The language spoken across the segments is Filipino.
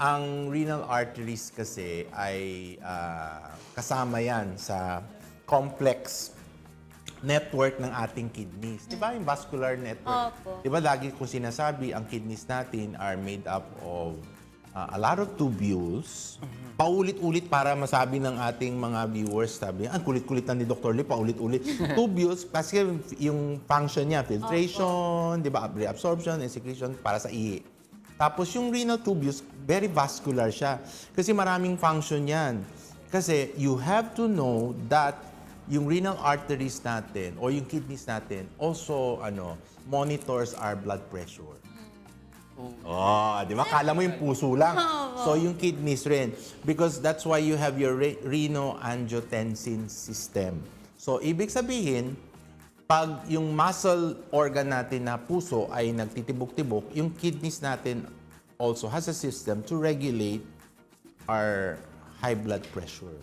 Ang renal arteries kasi ay kasama yan sa complex network ng ating kidneys. Di ba yung vascular network? Opo. Di ba lagi kong sinasabi, ang kidneys natin are made up of a lot of tubules. Paulit-ulit para masabi ng ating mga viewers, sabi, ang kulit-kulit na ni Dr. Lee, paulit-ulit. Tubules, kasi yung function niya, filtration, di ba, reabsorption and secretion para sa ihi. Tapos yung renal tubules, very vascular siya. Kasi maraming function yan. Kasi you have to know that yung renal arteries natin or yung kidneys natin also monitors our blood pressure. Oh, di ba? Kala mo yung puso lang. So, yung kidneys rin. Because that's why you have your renin-angiotensin system. So, ibig sabihin, pag yung muscle organ natin na puso ay nagtitibok-tibok, yung kidneys natin also has a system to regulate our high blood pressure.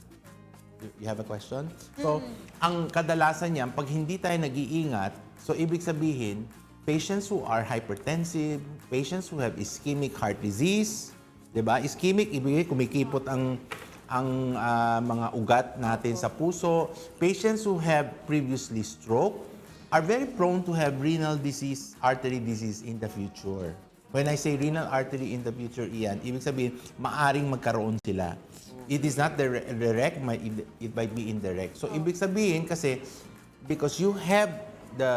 You have a question? So, ang kadalasan niyan, pag hindi tayo nag-iingat, so ibig sabihin, patients who are hypertensive, patients who have ischemic heart disease, 'di ba? Ischemic, ibig kumikipot ang mga ugat natin sa puso. Patients who have previously stroke are very prone to have renal disease, artery disease in the future. When I say renal artery in the future, iyan, ibig sabihin, maaring magkaroon sila. It is not direct, it might be indirect. So, ibig sabihin kasi, because you have the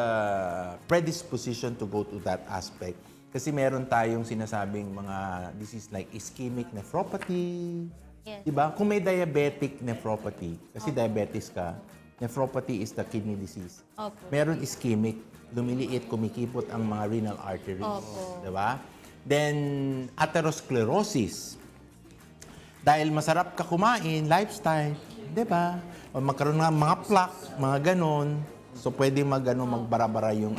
predisposition to go to that aspect. Kasi meron tayong sinasabing mga disease like ischemic nephropathy. Yes. Diba? Kung may diabetic nephropathy, kasi diabetes ka, nephropathy is the kidney disease. Opo. Meron ischemic, lumiliit, kumikipot ang mga renal arteries. Opo. Diba? Then, atherosclerosis. Dahil masarap ka kumain, lifestyle, diba? O magkaroon ng mga plaque, mga ganon. So, pwede magbara-bara yung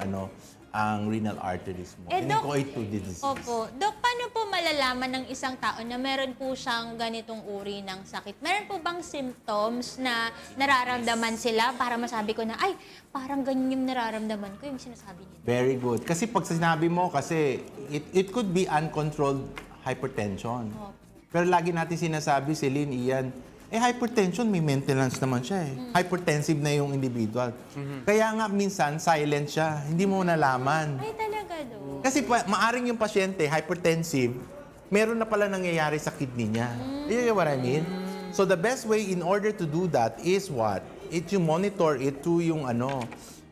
ang renal arteries mo. Eh, And Doc, coito disease. Opo. Dok, paano po malalaman ng isang tao na meron po siyang ganitong uri ng sakit? Meron po bang symptoms na nararamdaman sila para masabi ko na, ay, parang ganyan yung nararamdaman ko, yung sinasabi niya? Very good. Kasi pag sinabi mo, kasi it could be uncontrolled hypertension. Pero lagi natin sinasabi, Celine, Ian, hypertension, may maintenance naman siya eh. Hypertensive na yung individual. Kaya nga minsan, silent siya. Hindi mo nalaman. Ay, talaga, Dok. Kasi maaring yung pasyente, hypertensive, meron na pala nangyayari sa kidney niya. You know what I mean? So the best way in order to do that is what? You monitor it to yung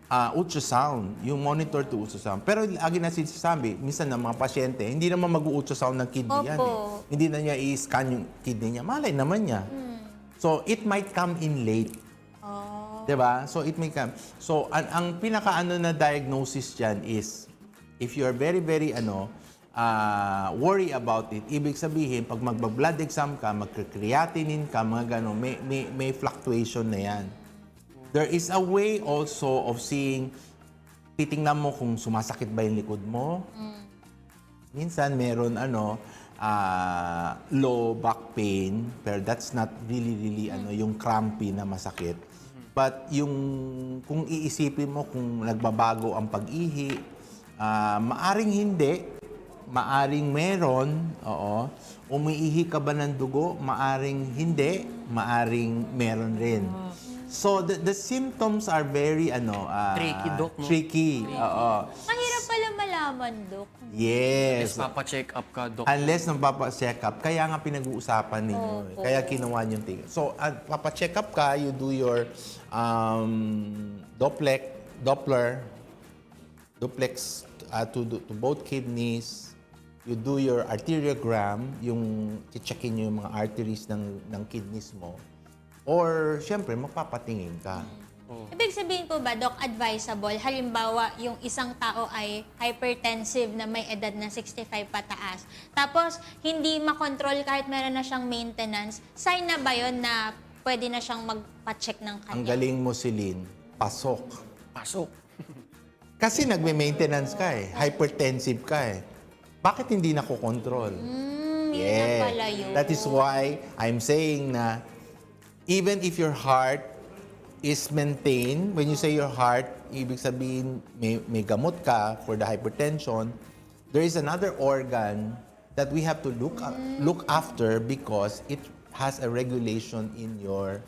ultrasound. Yung monitor to ultrasound. Pero lagi na sinasabi, minsan ng mga pasyente, hindi naman mag-ultrasound ng kidney yan. Opo. Hindi na niya i-scan yung kidney niya. Malay naman niya. So, it might come in late. Oh. Diba? So, it may come. So, ang pinaka-ano na diagnosis dyan is, if you are very, very, worry about it, ibig sabihin, pag magba-blood exam ka, magka-creatinine ka, mga gano'n, may fluctuation na yan. There is a way also of seeing, titingnan mo kung sumasakit ba yung likod mo. Minsan, meron, low back pain, pero that's not really yung crampy na masakit. But yung kung iisipin mo kung nagbabago ang pag-ihi, maaring hindi, maaring meron, oo. Umiihi ka ba ng dugo? Maaring hindi, maaring meron rin. So the symptoms are very Tricky, Doc, no? Tricky. Oo. Mahirap pala malaman, Dok. Yes. Papa-check up ka, Doc. Unless nang papa-check up, kaya nga pinag-uusapan ninyo. Opo. Kaya kinuha yung tingin. So, papa-check up ka, you do your Doppler, duplex to both kidneys. You do your arteriogram, yung checkin nyo yung mga arteries ng kidneys mo. Or, syempre, magpapatingin ka. Ibig sabihin po ba, Dok, advisable, halimbawa, yung isang tao ay hypertensive na may edad na 65 pataas, tapos hindi makontrol kahit meron na siyang maintenance, sign na ba yun na pwede na siyang magpa-check ng kanya? Ang galing mo, Celine, pasok. Pasok. Kasi nagme-maintenance ka eh. Hypertensive ka eh. Bakit hindi nakokontrol? Yun na pala yun. That is why I'm saying na even if your heart is maintained, when you say your heart, ibig sabihin may gamot ka for the hypertension, there is another organ that we have to look after because it has a regulation in your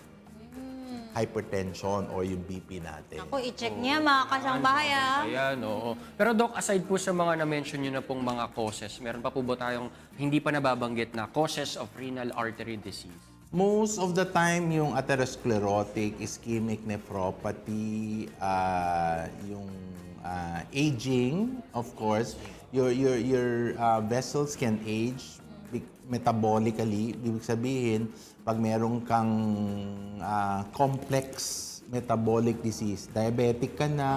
hypertension or yung BP natin. Ako, i-check niya mga kasambahay ah. Ayan, oo. Pero Doc, aside po sa mga na-mention nyo na pong mga causes, meron pa po ba tayong hindi pa nababanggit na causes of renal artery disease? Most of the time, yung atherosclerotic, ischemic nephropathy, yung aging, of course, your vessels can age metabolically. Ibig sabihin, pag meron kang complex metabolic disease, diabetic ka na,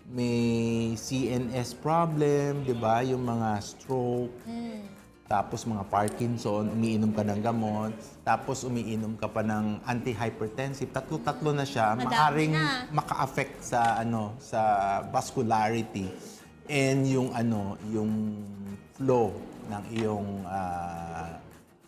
may CNS problem, di ba? Yung mga stroke, tapos mga Parkinson, umiinom ka ng gamot, tapos umiinom ka pa ng antihypertensive. Tatlo-tatlo na siya, Madami maaring na. maka-affect sa sa vascularity and yung flow ng iyong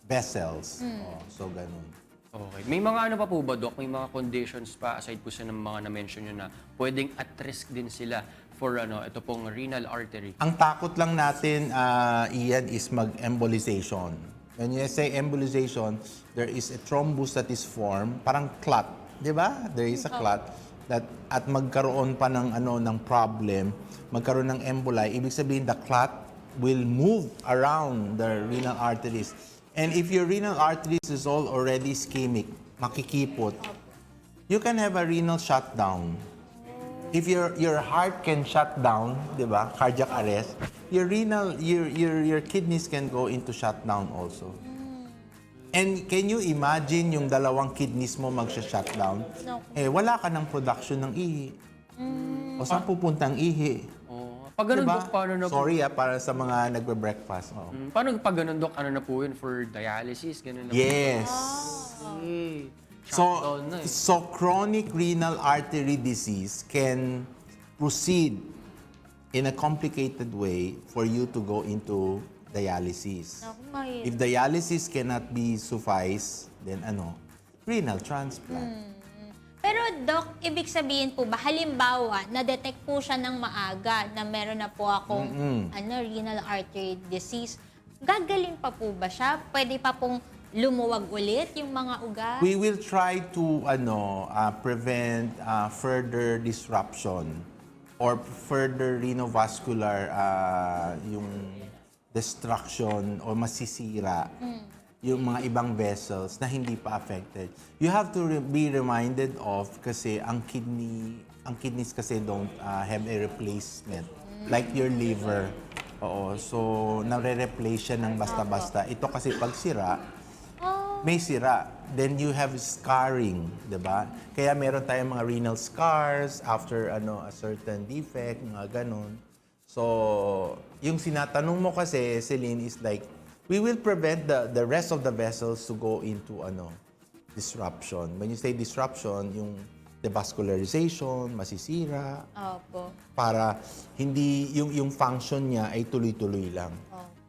vessels. Oh, so ganun. Okay. May mga ano pa po ba, Doc? May mga conditions pa, aside po sa mga na-mention nyo na pwedeng at risk din sila for ito pong renal artery? Ang takot lang natin, Ian, is mag-embolization. When you say embolization, there is a thrombus that is formed, parang clot, di ba? There is a clot that at magkaroon pa ng ng problem, magkaroon ng emboli, ibig sabihin the clot will move around the renal arteries. And if your renal arteries is all already ischemic, makikipot, you can have a renal shutdown. If your heart can shut down, 'di ba? Cardiac arrest, your kidneys can go into shutdown also. And can you imagine yung dalawang kidneys mo magsha-shutdown? No. Wala ka ng production ng ihi. O saan pupunta ang ihi? Pag ganun, Diba? Doc, paano na po? Sorry para sa mga nagbe-breakfast. Oh. Paano pag ganun, Doc, ano na po yun? For dialysis? Ganun na po? Yes. Okay. So, Shutdown na eh. so chronic renal artery disease can proceed in a complicated way for you to go into dialysis. Ako, mahirap. If dialysis cannot be suffice, then renal transplant. Pero Doc, ibig sabihin po ba, halimbawa, na-detect po siya ng maaga na meron na po akong renal artery disease, gagaling pa po ba siya? Pwede pa pong lumuwag ulit yung mga ugat? We will try to prevent further disruption or further renovascular yung destruction o masisira yung mga ibang vessels na hindi pa affected. You have to be reminded of kasi ang kidneys kasi don't have a replacement like your liver. Oo, so nare-replace siya ng basta-basta. Ito kasi pag sira, may sira. Then you have scarring, 'di ba? Kaya meron tayong mga renal scars after a certain defect, mga ganun. So, yung sinatanong mo kasi, Celine, is like, we will prevent the rest of the vessels to go into disruption. When you say disruption, yung devascularization, masisira, Opo. para hindi yung function niya ay tuloy-tuloy lang.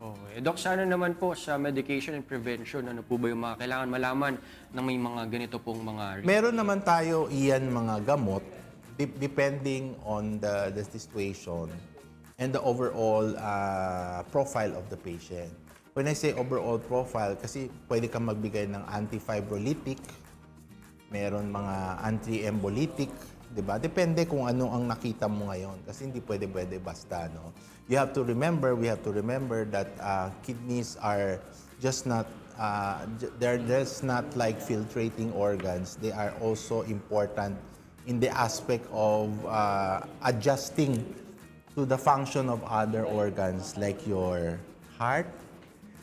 Okay. Doc, sana naman po sa medication and prevention, ano po ba yung mga kailangan malaman na may mga ganito pong mga... Meron naman tayo, Ian, mga gamot depending on the situation and the overall profile of the patient. When I say overall profile, kasi pwede kang magbigay ng antifibrolytic, meron mga anti-embolytic, di ba? Depende kung ano ang nakita mo ngayon. Kasi hindi pwede basta, no? We have to remember that kidneys are just not, they're just not like filtrating organs. They are also important in the aspect of adjusting to the function of other organs like your heart,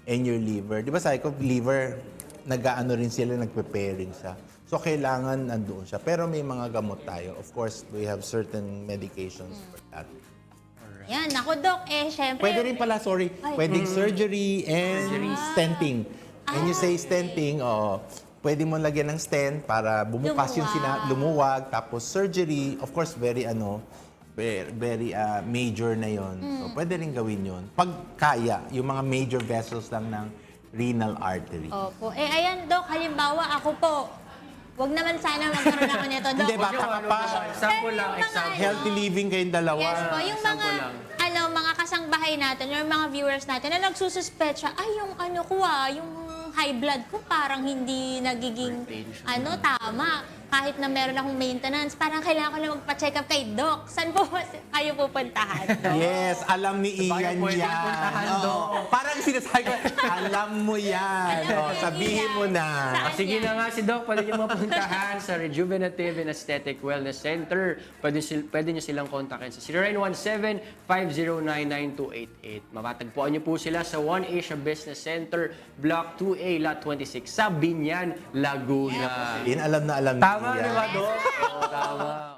and your liver. Di ba sabi ko, liver, nag-aano rin sila, nagpe-pairing siya. So, kailangan nandoon siya. Pero may mga gamot tayo. Of course, we have certain medications for that. Yan, ako Doc, syempre. Pwede rin pala, sorry, pwedeng surgery and stenting. When you say stenting, pwede mo lagyan ng stent para bumukas yung lumuwag. Tapos surgery, of course, very major na yon. So, pwede rin gawin yon. Pag kaya, yung mga major vessels lang ng renal artery. Opo. Ayan, Doc, halimbawa, ako po, wag naman sana magkaroon ako nito, Doc. Hindi, bata ka pa. Sample lang, Pero yung mga example. Healthy living kayong dalawa. Yes po, yung mga, Example lang. mga kasambahay natin or mga viewers natin na nagsususpecha, ay yung ano ko yung high blood ko parang hindi nagiging tama. Kahit na meron akong maintenance, parang kailangan ko na magpa-check up kay Doc. Saan po kayo pupuntahan? Yes, alam ni Ian pwede yan. puntahan, Oo. Doc. Parang sinasabi ko, alam mo yan. Alam Oh, ni sabihin Ian. mo na. Saan Sige yan? na nga si Doc, pwede niyo mapuntahan sa Rejuvenative and Aesthetic Wellness Center. Pwede niyo silang kontakin sa 0917-509-9288. Matatagpuan niyo po sila sa One Asia Business Center, Block 2A, Lot 26, sa Binyan, Laguna. Yan alam na alam ni Tama, Ian. di ba, Doc? Oo, tama.